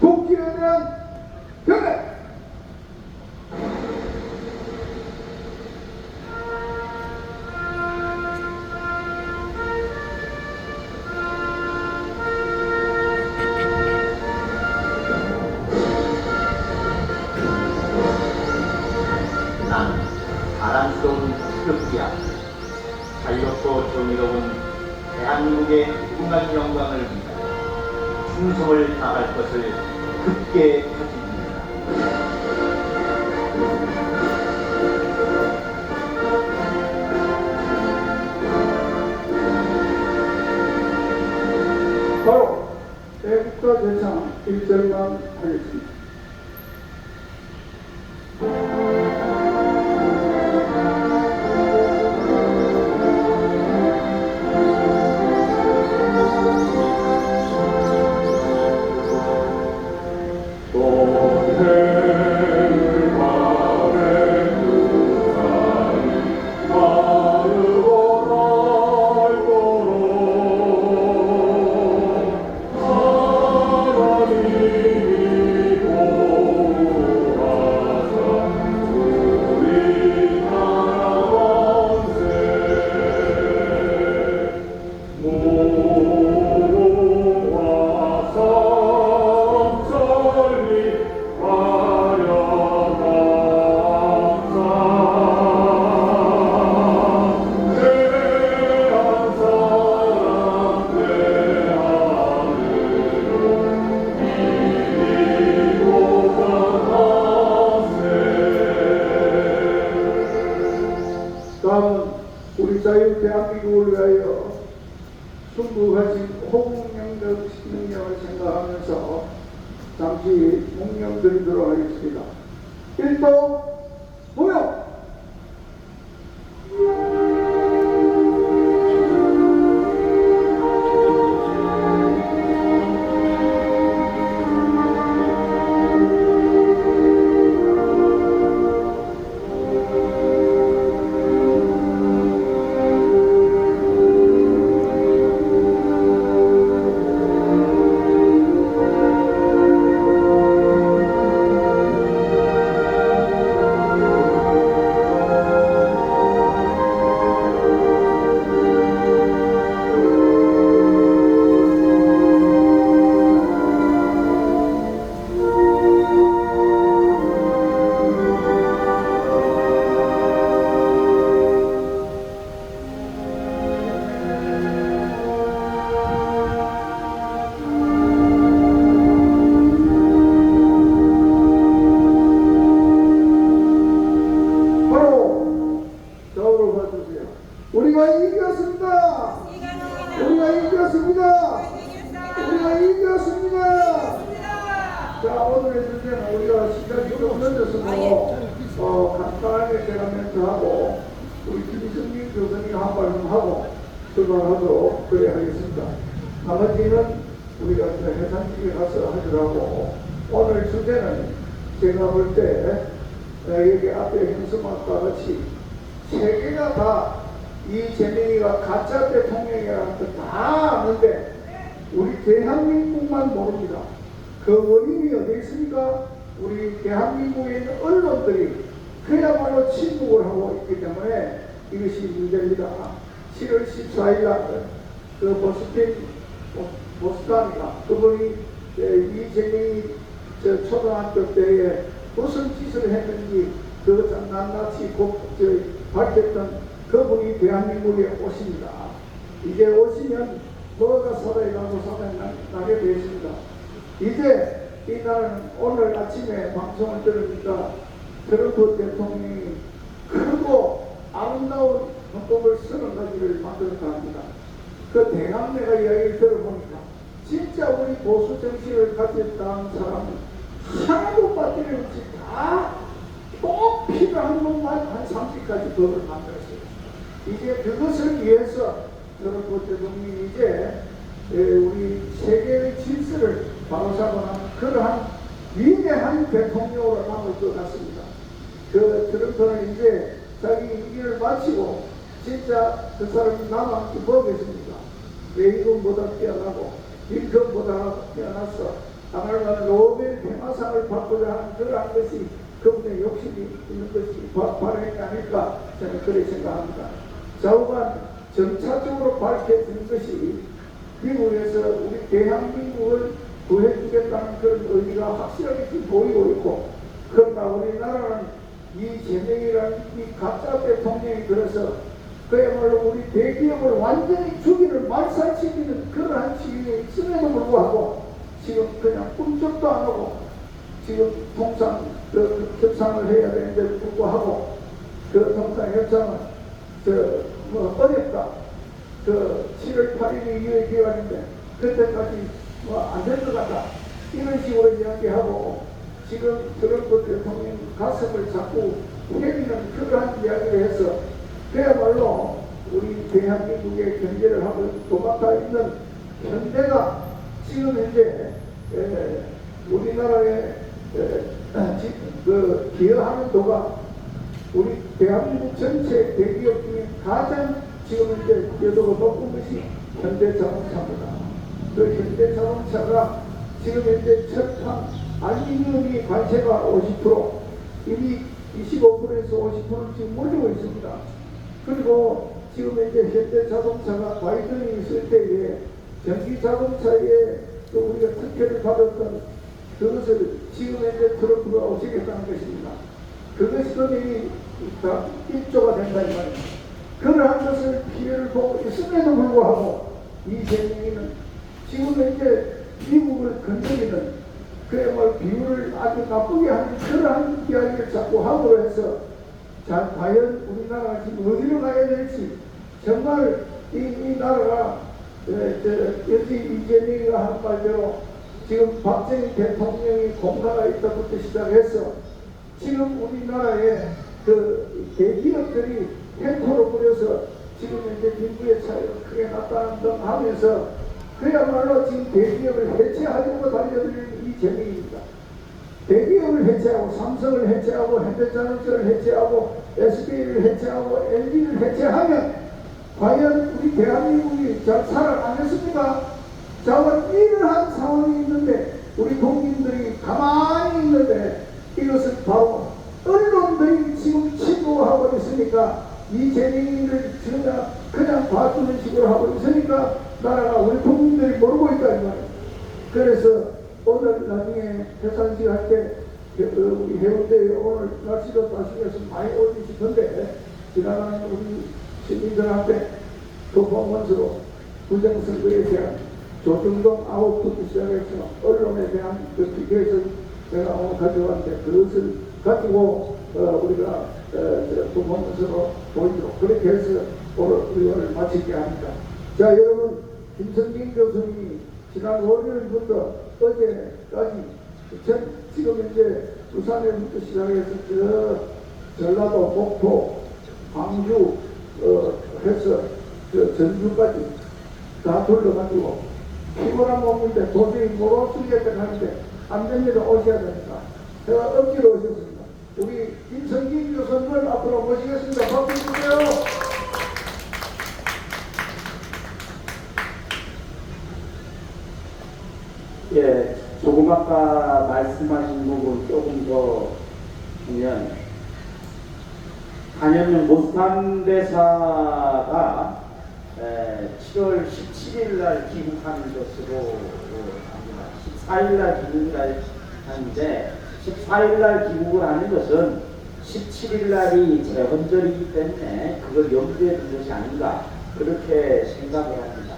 국기에 대한 경례. 난 자랑스러운 태극기야. 자유롭고 정의로운 대한민국의 무궁한 영광을 위하여 충성을 다할 것을 굳게 다짐합니다. 바로 애국가 대상 1절만 하겠습니다. 다음은 우리 자유 대한민국을 위하여 순국하신 호국영적 신명령을 생각하면서 잠시 묵념 드리도록 하겠습니다. 1도 무용. 우리가 이겼습니다. 우리가 이겼습니다. 우리가 이겼습니다. 자, 오늘의 주제는 우리가 시간이 좀 늦어서 간단하게 제가 멘트하고 우리 김승민 교수님 한 말씀 하고 출발하도록 그래야 하겠습니다. 나머지는 우리가 해산직에 가서 하더라고. 오늘 주제는 제가 볼 때 여기 앞에 형성학과 같이 세계가 다 이재명이가 가짜 대통령이라는 거 다 아는데 우리 대한민국만 모릅니다. 그 원인이 어디 있습니까? 우리 대한민국에 있는 언론들이 그야말로 침묵을 하고 있기 때문에 이것이 문제입니다. 7월 14일 날 그 보스탄이가 그분이 이재명이 초등학교 때에 무슨 짓을 했는지 그 낱낱이 밝혔던 그분이 대한민국에 오십니다. 이제 오시면 뭐가 살아나고 살아나게 되어 있습니다. 이제 이 나라는 오늘 아침에 방송을 들으니까 트럼프 대통령이 크고 아름다운 헌법을 30가지를 만들었다 합니다. 그 대강 내가 이야기를 들어보니까 진짜 우리 보수 정신을 가졌다는 사람은 하나도 빠뜨리 없이 다 꼭 필요한 것만 한 30가지 법을 만들었어요. 이제 그것을 위해서 트럼프 대통령이 이제 우리 세계의 질서를 바로잡아가는 그러한 위대한 대통령으로 남을 것 같습니다. 그 트럼프는 이제 자기 임기를 마치고 진짜 그 사람이 남한테 뭐겠습니까? 레이건보다 뛰어나고 링컨보다 뛰어나서 아마도 노벨 평화상을 받고자 하는 그러한 것이 그분의 욕심이 있는 것이 발현이 아닐까 저는 그렇게 생각합니다. 좌우간 점차적으로 밝혀진 것이 미국에서 우리 대한민국을 구해주겠다는 그런 의지가 확실하게 지금 보이고 있고, 그러나 우리나라는 이재명이라는 이 가짜 대통령이 들어서 그야말로 우리 대기업을 완전히 죽이는 말살시키는 그러한 시기에 있음에도 불구하고 지금 그냥 꿈쩍도 안 하고 지금 통상 협상을 해야 되는데 불구하고 그 통상 협상은 어렵다. 7월 8일이 이후의 기간인데 그때까지 안 될 것 같다. 이런 식으로 이야기하고 지금 트럼프 대통령 가슴을 자꾸 때리는 그러한 이야기를 해서 그야말로 우리 대한민국의 경제를 하고 도맡아 있는 현대가 지금 현재 우리나라에 기여하는 도가 우리 대한민국 전체 대기업 중에 가장 지금 현재 기여도가 높은 것이 현대자동차입니다. 그 현대자동차가 지금 현재 철판 알루미늄이 관세가 50%, 이미 25%에서 50%는 지금 몰리고 있습니다. 그리고 지금 현재 현대자동차가 바이든이 있을 때에 전기자동차에 또 우리가 특혜를 받았던 그것을 지금 현재 트럼프가 오시겠다는 것입니다. 그것이 거의 다 1조가 된다 이 말입니다. 그러한 것을 피해를 보고 있음에도 불구하고 이재명이는 지금 현재 미국을 건드리는 그야말로 비율을 아주 나쁘게 하는 그러한 이야기를 자꾸 함으로 해서 자, 과연 우리나라가 지금 어디로 가야 될지, 정말 이 나라가 여기 이재명이가 한 말대로 지금 박정희 대통령이 공사가 있다부터 시작해서 지금 우리나라에 그 대기업들이 횡포로 부려서 지금 현재 빈부의 차이가 크게 나타난 등 하면서 그야말로 지금 대기업을 해체하려고 달려드리는 이재명입니다. 대기업을 해체하고 삼성을 해체하고 현대자동차를 해체하고 SK를 해체하고 LG를 해체하면 과연 우리 대한민국이 잘 살아가겠습니까? 자, 이러한 상황이 있는데 우리 국민들이 가만히 있는데 이것은 바로 언론들이 지금 침묵하고 있으니까 이재명이를 그냥 봐주는 식으로 하고 있으니까 나라가 우리 국민들이 모르고 있다 이 말이에요. 그래서 오늘 나중에 해산식 할 때 우리 해운대에 오늘 날씨도 따시면서 많이 오지 싶은데 지나가는 우리 시민들한테 그 보면서 부정선거에 대한 조중동 아웃부터 시작해서 언론에 대한 그 기계에서 제가 오늘 가져왔는데 그것을 가지고 우리가 그 보면서로 보이도록 그렇게 해서 오늘 의원을 마치게 합니다. 자, 여러분, 김성진 교수님이 지난 월요일부터 어제까지 지금 현재 부산에부터 시작해서 전라도, 목포, 광주 해서 전주까지 다 돌려가지고 피곤한 몸인데 도저히 못 오시겠다 하는데 안 됩니다. 오셔야 됩니다. 제가 억지로 오셨습니다. 우리 김성진 교수님을 앞으로 모시겠습니다. 박수 주세요. 예, 조금 아까 말씀하신 부분 조금 더 보면 한현명 모스탄 대사가 7월 17일 날 귀국하는 것으로 합니다. 14일 날 귀국을 하는데 14일 날 귀국을 하는 것은 17일 날이 재헌절이기 때문에 그걸 염두에 둔 것이 아닌가 그렇게 생각을 합니다.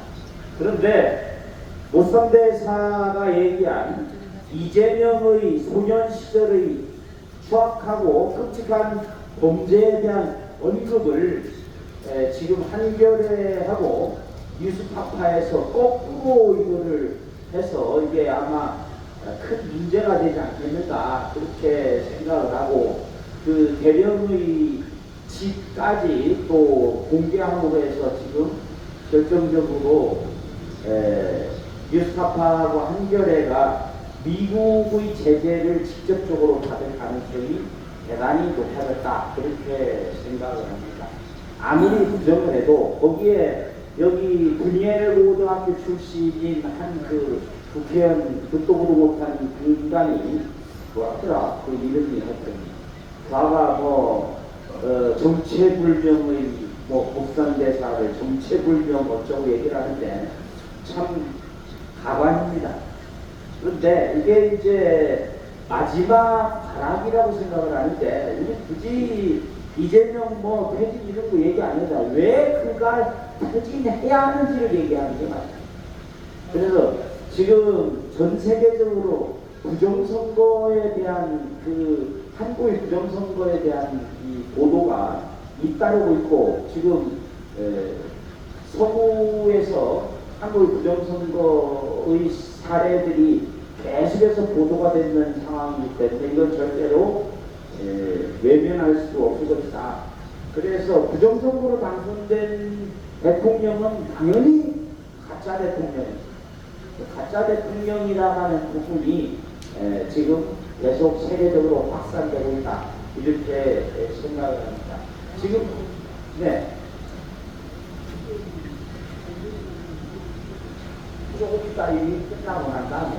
그런데 모스탄 대사가 얘기한 이재명의 소년 시절의 추악하고 끔찍한 범죄에 대한 언급을 지금 한겨레하고 뉴스타파에서 거꾸로 이거를 해서 이게 아마 큰 문제가 되지 않겠는가 그렇게 생각을 하고 그 대령의 집까지 또 공개함으로 해서 지금 결정적으로 뉴스타파하고 한겨레가 미국의 제재를 직접적으로 받을 가능성이 대단히 높아졌다 그렇게 생각을 합니다. 아무리 부정을 해도 거기에 여기 브니엘 고등학교 출신인 한 그 국회의원 듣도 보도 못한 그 인간이 뭐하더라 그 이름이 하여튼 그가 정체불명의 복선대사를 정체불명 어쩌고 얘기를 하는데 참 가관입니다. 그런데 이게 이제 마지막 발악이라고 생각을 하는데 우리 굳이 이재명 퇴진 이런 거 얘기 안 해도 왜 그가 퇴진해야 하는지를 얘기하는 게 맞아요. 그래서 지금 전 세계적으로 부정선거에 대한 한국의 부정선거에 대한 이 보도가 잇따르고 있고 지금 서구에서 한국의 부정선거의 사례들이 계속해서 보도가 되는 상황이기 때문에 이건 절대로 외면할 수 없을 것이다. 그래서 부정선거로 당선된 대통령은 당연히 가짜 대통령입니다. 가짜 대통령이라는 부분이 지금 계속 세계적으로 확산되고 있다. 이렇게 생각을 합니다. 지금 조금 이따 일이 끝나고 난 다음에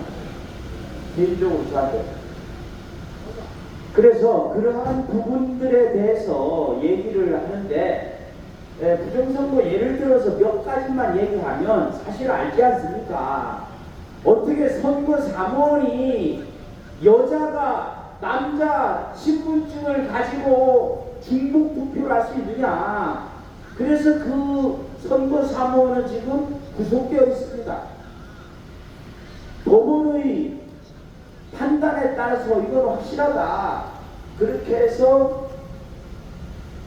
개인적으로 저한테 그래서 그러한 부분들에 대해서 얘기를 하는데 부정선거 예를 들어서 몇 가지만 얘기하면 사실 알지 않습니까? 어떻게 선거 사무원이 여자가 남자 신분증을 가지고 중복 투표를 할 수 있느냐? 그래서 그 선거 사무원은 지금 구속되어 있습니다. 법원의 판단에 따라서 이건 확실하다. 그렇게 해서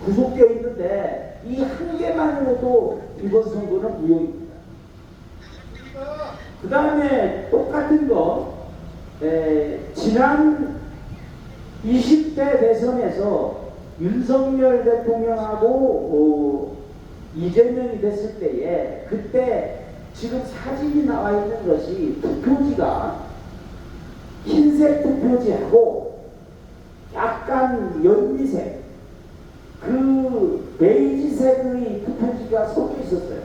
구속되어 있는데 이 한 개만으로도 이번 선거는 무효입니다. 그 다음에 똑같은 거 지난 20대 대선에서 윤석열 대통령하고 이재명이 됐을 때에 그때 지금 사진이 나와 있는 것이 투표지가 흰색 투표지하고 약간 연미색 그 베이지색의 투표지가 섞여 있었어요.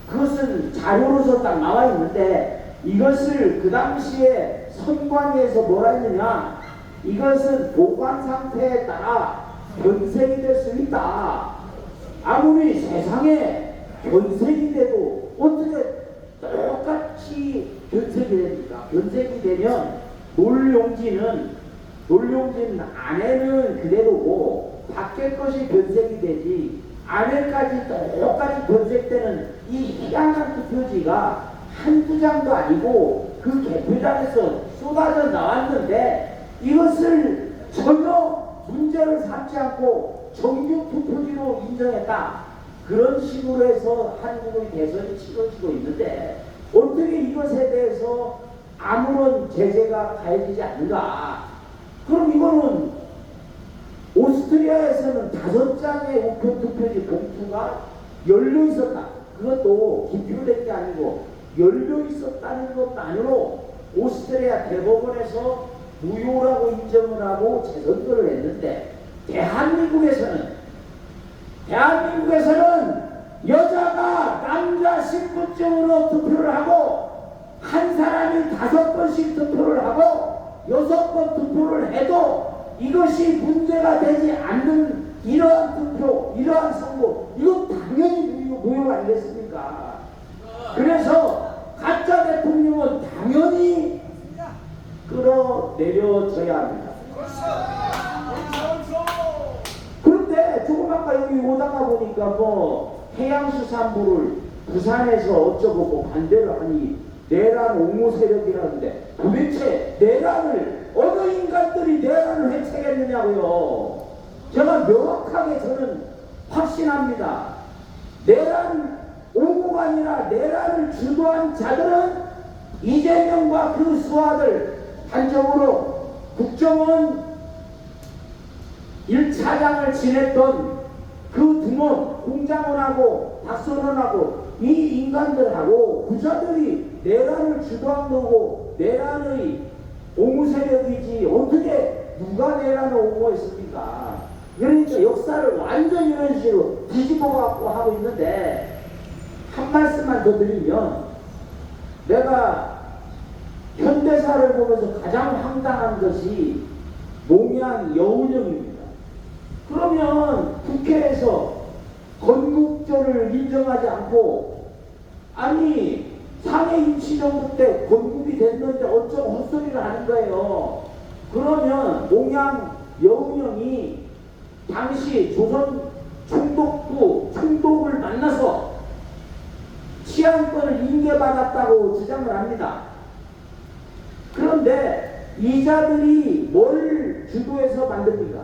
그것은 자료로서 딱 나와 있는데 이것을 그 당시에 선관위에서 뭐라 했느냐, 이것은 보관 상태에 따라 변색이 될 수 있다. 아무리 세상에 변색이 돼도 어떻게 똑같이 변색이 됩니까? 변색이 되면 놀용지는 안에는 그대로고 밖에 것이 변색이 되지 안에까지 똑같이 변색되는 이 희한한 투표지가 한두 장도 아니고 그 개표장에서 쏟아져 나왔는데 이것을 전혀 문제를 삼지 않고 정규 투표지로 인정했다. 그런 식으로 해서 한국의 대선이 치러지고 있는데 어떻게 이것에 대해서 아무런 제재가 가해지지 않는가? 그럼 이거는 오스트리아에서는 5장의 우표 투표지 봉투가 열려 있었다. 그것도 기표된 게 아니고 열려 있었다는 것만으로 오스트리아 대법원에서 무효라고 인정을 하고 재선거를 했는데 대한민국에서는 여자가 남자 신분증으로 투표를 하고 한 사람이 5번씩 투표를 하고 6번 투표를 해도 이것이 문제가 되지 않는 이러한 투표, 이러한 선거, 이건 당연히 무효 아니겠습니까? 그래서 가짜 대통령은 당연히 끌어내려져야 합니다. 그런데 조금 아까 여기 오다가 보니까 해양수산부를 부산에서 어쩌고 반대를 하니 내란 옹호 세력이라는데 도대체 내란을 어느 인간들이 내란을 해체했느냐고요. 제가 명확하게 저는 확신합니다. 내란 옹호가 아니라 내란을 주도한 자들은 이재명과 그 수하들, 단적으로 국정원 1차장을 지냈던 그 두몬, 공장원하고 박선원하고 이 인간들하고 부자들이 내란을 주도한 거고 내란의 옹호 세력이지 어떻게 누가 내란을 옹호했습니까? 그러니까 역사를 완전 이런 식으로 뒤집어 갖고 하고 있는데 한 말씀만 더 드리면 내가 현대사를 보면서 가장 황당한 것이 농양 여운형입니다. 그러면 국회에서 건국절을 인정하지 않고, 아니 상해 임시정부 때 건국이 됐는데 어쩌고 헛소리를 하는 거예요. 그러면 농양 여운형이 당시 조선 총독부 총독을 만나서 치안권을 인계받았다고 주장을 합니다. 그런데 이자들이 뭘 주도해서 만듭니까?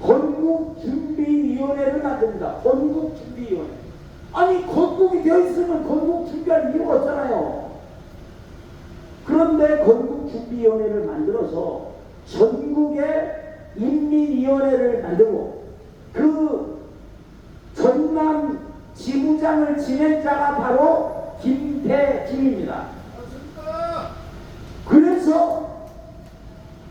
건국준비위원회를 만듭니다. 건국준비위원회. 아니 건국이 되어 있으면 건국 준비할 이유가 없잖아요. 그런데 건국준비위원회를 만들어서 전국의 인민위원회를 만들고 그 전남 지부장을 지낸 자가 바로 김대중입니다. 그래서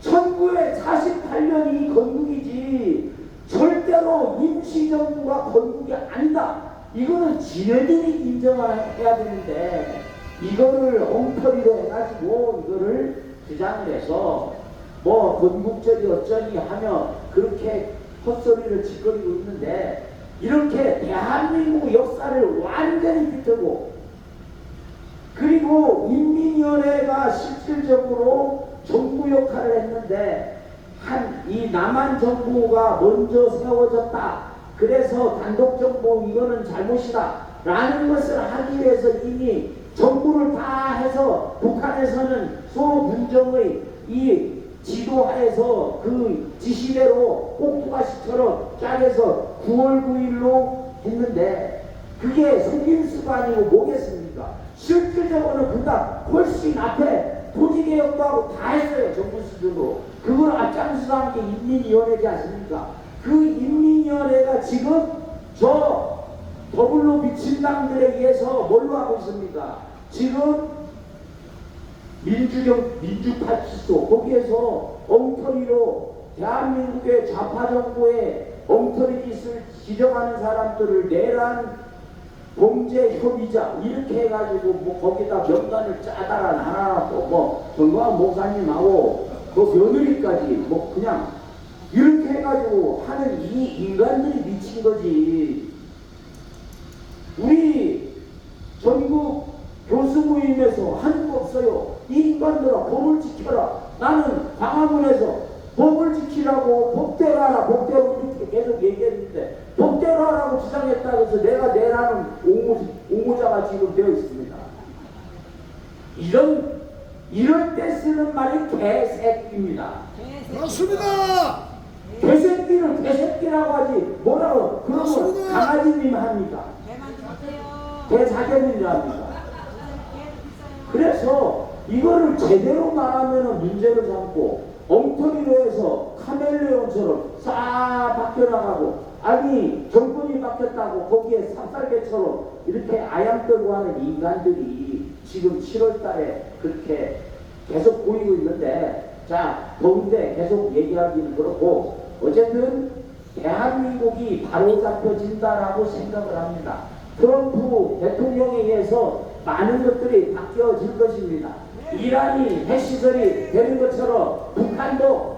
1948년이 건국이지 절대로 임시정부가 건국이 아니다. 이거는 지네들이 인정해야 되는데 이거를 엉터리로 해가지고 이거를 주장을 해서 뭐 건국절이 어쩌니 하며 그렇게 헛소리를 짓거리고 있는데, 이렇게 대한민국 역사를 완전히 비틀고, 그리고 인민위원회가 실질적으로 정부 역할을 했는데 이 남한 정부가 먼저 세워졌다. 그래서 단독 정부 이거는 잘못이다 라는 것을 하기 위해서 이미 정부를 다 해서 북한에서는 소문정의 이 지도하에서 그 지시대로 꼭두가시처럼 짜내서 9월 9일로 했는데, 그게 속임수가 아니고 뭐겠습니까? 실질적으로는 그보다 훨씬 앞에 토지개혁도 하고 다 했어요. 정부 수준으로. 그걸 앞장서서 게 인민위원회지 않습니까? 그 인민위원회가 지금 저 더불로 미친당들에 의해서 뭘로 하고 있습니까? 지금 민주파치소 거기에서 엉터리로 대한민국의 좌파 정부의 엉터리 짓을 지적하는 사람들을 내란 범죄 협의자 이렇게 해가지고 뭐 거기다 명단을 짜다가 나눠놨고 뭐 정광 목사님하고 그 며느리까지 뭐 그냥 이렇게 해가지고 하는 이 인간들이 미친 거지. 우리 전국 교수 모임에서 한 거 없어요. 이 인간들아 법을 지켜라. 나는 광화문에서 법을 지키라고 법대로 하라 법대로 이렇게 계속 얘기했는데 법대로 하라고 주장했다고 해서 내가 내라는 옹호자가 지금 되어 있습니다. 이럴 때 쓰는 말이 개새끼입니다. 맞습니다. 개새끼를 개새끼라고 하지 뭐라고 그러면 맞습니다. 강아지님 합니까? 개사견이라 합니까? 그래서 이거를 제대로 말하면 문제를 삼고 엉터리로 해서 카멜레온처럼 싹 바뀌어나가고, 아니 정권이 바뀌었다고 거기에 삽살개처럼 이렇게 아양떠고 하는 인간들이 지금 7월달에 그렇게 계속 보이고 있는데, 자 더운데 계속 얘기하기는 그렇고 어쨌든 대한민국이 바로잡혀진다라고 생각을 합니다. 트럼프 대통령에 의해서 많은 것들이 바뀌어질 것입니다. 이란이 핵시설이 되는 것처럼 북한도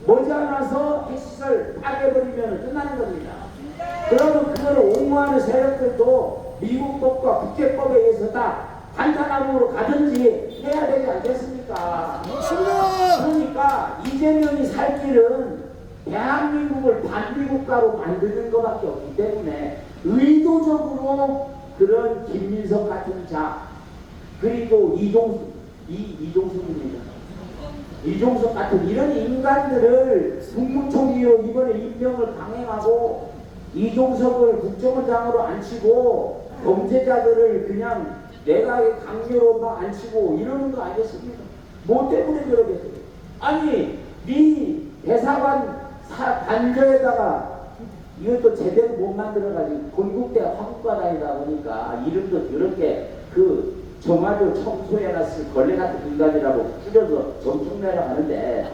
머지않아서 핵시설 파괴버리면 끝나는 겁니다. 그러면 그걸 옹호하는 세력들도 미국 법과 국제법에 의해서 다 한탄함으로 가든지 해야 되지 않겠습니까? 맞습니다. 그러니까 이재명이 살 길은 대한민국을 반미국가로 만드는 것밖에 없기 때문에 의도적으로 그런 김민석 같은 자, 그리고 이종석 같은 이런 인간들을 국무총리로 이번에 임명을 강행하고 이종석을 국정원장으로 앉히고 범죄자들을 그냥 내각의 강요로 막 앉히고 이러는 거 아니겠습니까? 뭐 때문에 그러겠어요? 아니 네 대사관 반저에다가 이것도 제대로 못 만들어가지고 건국대 화국과 다니다 보니까 이름도 그렇게 그 정화조 청소해놨을 걸레 같은 인간이라고 줄여서 정청내라 하는데,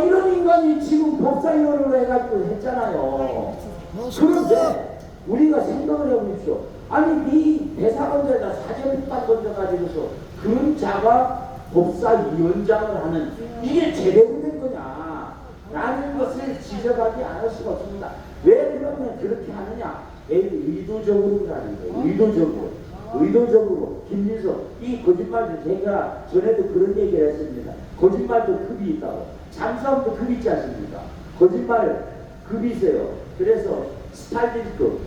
이런 인간이 지금 법사위원으로 해가지고 했잖아요. 그런데 우리가 생각을 해보십시오. 아니 네 대사관에다 사전부탁 건져가지고서 그런 자가 법사위원장을 하는 이게 제대로 된 거냐 라는 것을 지적하지 않을 수가 없습니다. 왜 그러면 그렇게 하느냐? 의도적으로라는 거예요. 의도적으로 김민석 이 거짓말도 제가 전에도 그런 얘기를 했습니다. 거짓말도 급이 있다고. 잠수함도 급이 있지 않습니까? 거짓말 급이 있어요. 그래서 스탈린급,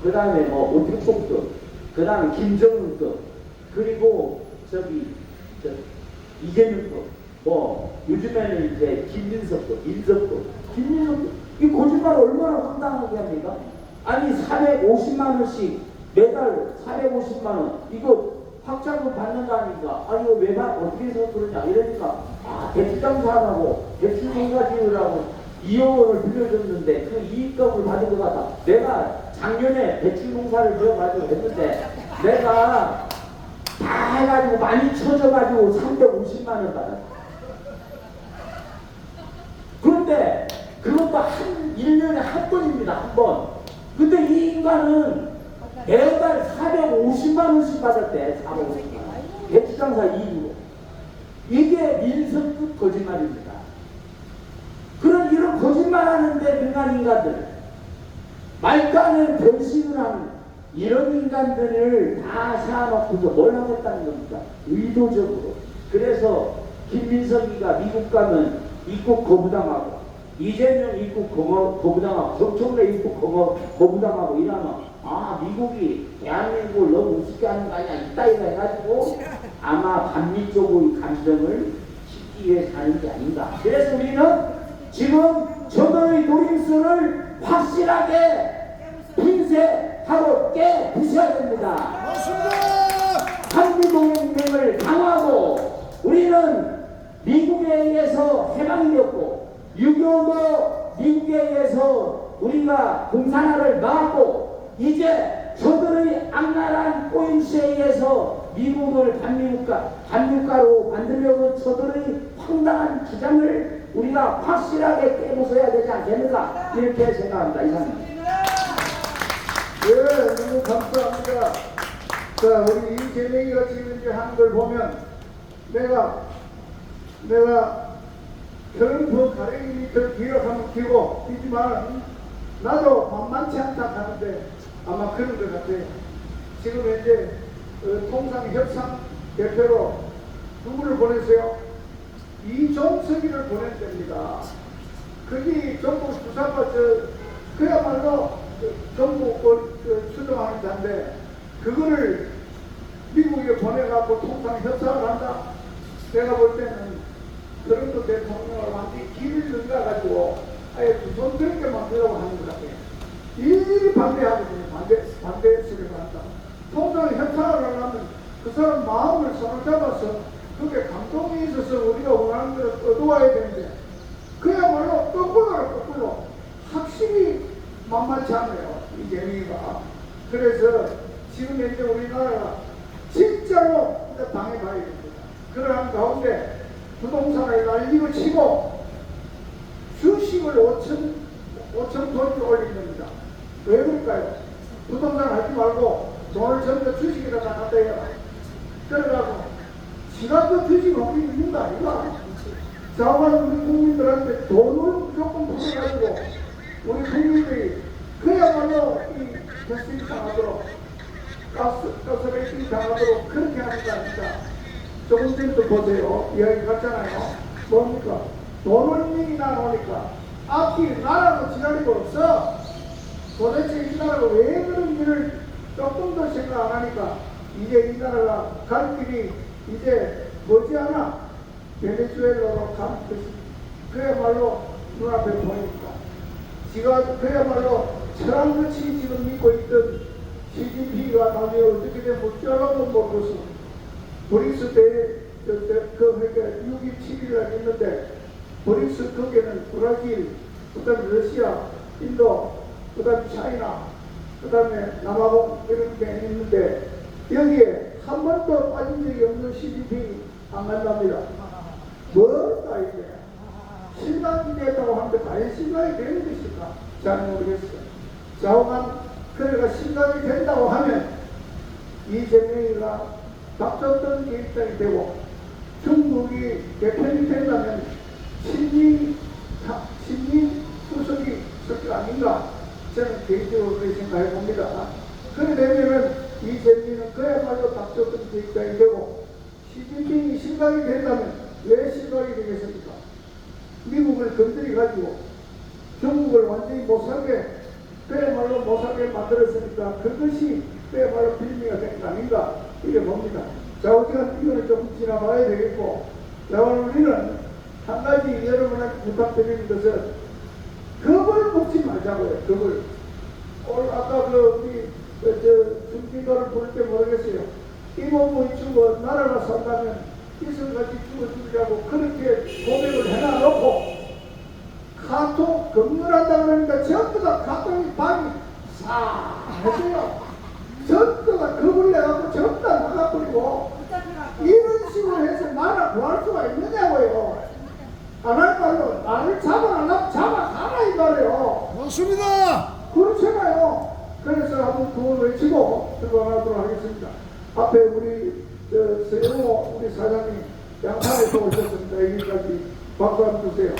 그 다음에 뭐 오택복급, 그 다음에 김정은급, 그리고 이재명급, 뭐 요즘에는 이제 김민석급, 김민석급 이 거짓말 얼마나 황당하게 합니까? 아니 450만 원씩 매달 450만 원 이거 확장금 받는다니까 아 이거 왜 어떻게 해서 그러냐 이러니까 아 대출장사하라고 대출 농사 지으라고 2억 원을 빌려줬는데 그 이익금을 받은 것 같다. 내가 작년에 대출 농사를 지어가지고 했는데 내가 다 해가지고 많이 쳐져가지고 350만 원 받았다. 그런데 그것도 1년에 한 번입니다. 한 번. 근데 이 인간은 매달 450만 원씩 받았대. 450만 원. 대출장사 이익으로. 이게 민석급 거짓말입니다. 이런 거짓말하는데 능한 인간들, 말도 안 되는 변신을 하는 이런 인간들을 다 세워놓고서 뭘 하겠다는 겁니까? 의도적으로. 그래서 김민석이가 미국 가면 입국 거부당하고, 이재명 입국 거부당하고, 정청래 입국 거부당하고 이러면 아 미국이 대한민국을 너무 우습게 하는 거 아니야 이따위가 해가지고 아마 반미 쪽의 감정을 싣기 위해 사는 게 아닌가. 그래서 우리는 지금 저들의 노림수를 확실하게 핀셋하고 깨부셔야 됩니다. 맞습니다. 한미동맹을 강화하고 우리는 미국에 의해서 해방되었고 6.25도 미국에 의해서 우리가 공산화를 막았고 이제 저들의 악랄한 꼬임시에 의해서 미국을 반미국가로 만들려고 저들의 황당한 주장을 우리가 확실하게 깨부숴야 되지 않겠는가 이렇게 생각합니다. 이상입니다. 예, 너무 감사합니다. 자, 우리 이재명이가 지금 이제 하는 걸 보면 내가 트럼프 가랭이 밑을 기억하면 기고 있지만 나도 만만치 않다 하는데 아마 그런 것 같아요. 지금 현재 통상협상 대표로 누구를 보냈어요? 이종석이를 보냈답니다. 거기 정부 수사가 그야말로 정부 추정하는 자인데 그거를 미국에 보내갖고 통상협상을 한다? 내가 볼 때는 트럼프 대통령을 완전히 길을 넘겨가지고 아예 두손 그렇게 만들려고 하는 것 같아요. 일일이 반대하거든요. 반대 소리를 한다. 통상 협상을 하려면 그 사람 마음을 손을 잡아서 그게 감동이 있어서 우리가 원하는 걸 얻어와야 되는데 그야말로 거꾸로 확실히 만만치 않아요. 이 재미가. 그래서 지금 현재 우리나라가 진짜로 당해봐야 됩니다. 그러한 가운데 부동산을 날리고 치고 주식을 5천 돈을 올린 겁니다. 왜 그럴까요? 부동산 하지 말고 돈을 전부 다 주식에다 갖다 대요. 그래가지고 지가 그 주식을 하기 있는 거 아니가? 자원 우리 국민들한테 돈을 무조건 풀어가지고 우리 국민들이 그야말로 이 가스비 당하도록 가스레이팅 당하도록 그렇게 하는 거 아닙니까? 조금 전에도 보세요. 이야기 갔잖아요. 뭡니까? 돈원민이나 나오니까 앞뒤 나라도 지랄이가 없어. 도대체 이 나라가 왜 그런 일을 조금 더 생각 안 하니까 이제 이 나라가 갈 길이 이제 머지않아 베네수엘라로 가는 것이 그야말로 눈앞에 보이니까 지가 그야말로 철학같이 지금 믿고 있던 CGP가 나중에 어떻게 되면 어쩌라고 모르겠어. 브릭스 대회 그러니까 6일 7일날 했는데 브릭스 거기에는 브라질, 그 다음에 러시아, 인도, 그 다음에 차이나, 그 다음에 남아공 이런 게 있는데 여기에 한 번도 빠진 적이 없는 CGP 안 간답니다. 뭘까 이게? 실감이 됐다고 하는데 과연 실감이 되는 것일까? 잘 모르겠어요. 좌우간 그래가 실감이 된다고 하면 이재명이가 답답던 계획장이 되고 중국이 개편이 된다면 친미 수석이 설 게 아닌가 저는 개인적으로 그렇게 생각해 봅니다. 그래 되면은 이재명은 그야말로 답답던 계획장이 되고 시진핑이 실각이 된다면 왜 실각이 되겠습니까? 미국을 건드리 가지고 중국을 완전히 못살게 그야말로 못살게 만들었으니까 그것이 그야말로 빌미가 된 거 아닌가 이래 봅니다. 자, 어쨌든 이거는 좀 지나봐야 되겠고, 자, 오늘 우리는 한 가지 여러분한테 부탁드리는 것은 겁을 먹지 말자고요. 겁을. 오늘 아까 우리 중진도를 부를 때 모르겠어요. 이몸의 죽어 나라가 산다면 이슬같이 죽어주려고 그렇게 고백을 해놔놓고 카톡 검열한다 그러니까 전부 다 카톡이 방이 싹 해줘요. 전부 다 겁을 내갖고 전부 다 나가버리고 이런 식으로 해서 나라 구할 수가 있느냐고요. 안 할 말로 나를 잡아가라 잡아가라 이 말이에요. 맞습니다. 그렇잖아요. 그래서 한번 구호를 외치고 들어가도록 하겠습니다. 앞에 우리 서영호 우리 사장님 양산에서 오셨습니다. 여기까지 박수 한번 주세요.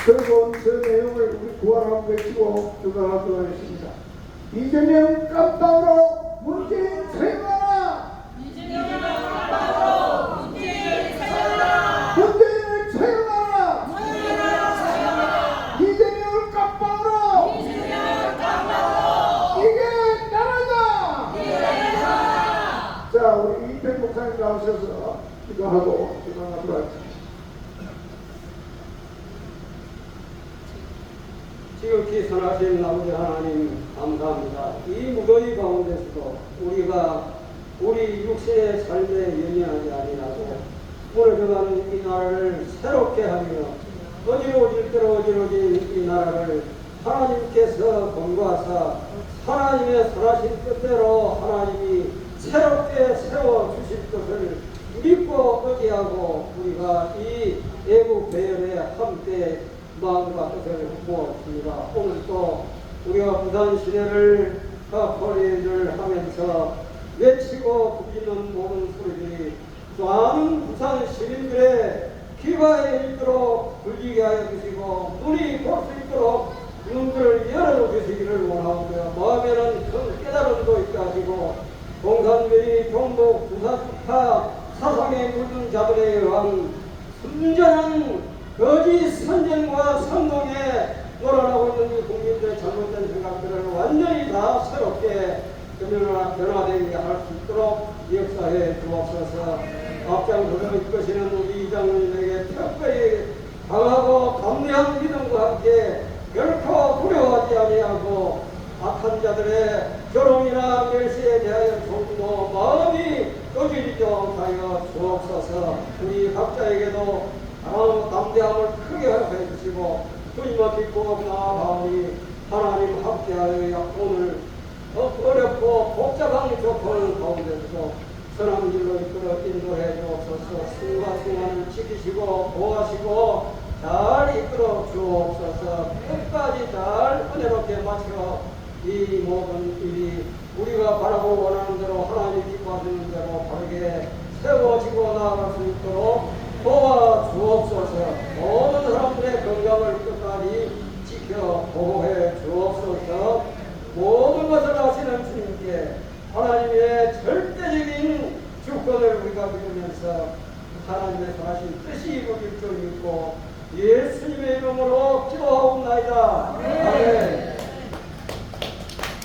그리고 그 내용을 우리 구호를 한번 외치고 들어가도록 하겠습니다. 이재명 깜빵으로 문재인 채용하라! 이재명 깜빵으로 문재인 채용하라! 문재인을 채용하라! 이재명을 깜빵으로! 이게 나라다! 자, 우리 이택 목사님 나오셔서 기도하고 기도하도록 하겠습니다. 지극히 선하신 아버지 하나님 감사합니다. 이 무더위 가운데서도 우리가 우리 육신의 삶에 연연하지 아니하고 무너져가는 이 나라를 새롭게 하며 어지러워질 대로 어지러진 이 나라를 하나님께서 권고하사 하나님의 선하신 뜻대로 하나님이 새롭게 세워주실 것을 믿고 의지하고 우리가 이 애국 배열에 함께 마음과 뜻을 모았습니다. 오늘 또 우리가 부산 시내를 거리를 하면서 외치고 부르는 모든 소리들이 많은 부산 시민들의 귀가에 이르도록 들리게 하여 주시고 눈이 볼 수 있도록 눈들을 열어 주시기를 원하고요. 마음에는 큰 깨달음도 있게 하시고 공산주의 종북 부사주파 사상에 물든 자들에 의한 순전한 거짓 선전과 선동에 놀아나고 있는 이 국민들의 잘못된 생각들을 완전히 다 새롭게 변화되게 할 수 있도록 역사해 주옵소서. 앞장서서 이끄시는 우리 이장로님에게 특별히 강하고 감대한 믿음과 함께 결코 두려워하지 아니하고 악한 자들의 조롱이나 멸시에 대하여 조금도 마음이 꺼지도록 하여 주옵소서. 우리 각자에게도 담대함을 크게 허락해 주시고 주님을 믿고 나아가오니 하나님 함께하여 오늘 어렵고 복잡한 조건 가운데서도 선한 길로 이끌어 인도해 주옵소서. 순간순간을 지키시고 보호하시고 잘 이끌어 주옵소서. 끝까지 잘 은혜롭게 마치어 이 모든 일이 우리가 바라고 원하는 대로 하나님 기뻐하시는 대로 바르게 세워지고 나아갈 수 있도록 도와주옵소서. 모든 사람들의 건강을 끝까지 지켜 보호해 주옵소서. 모든 것을 아시는 주님께 하나님의 절대적인 주권을 우리가 믿으면서 하나님의 선하신 뜻이 이루어질 줄 믿고 예수님의 이름으로 기도하옵나이다.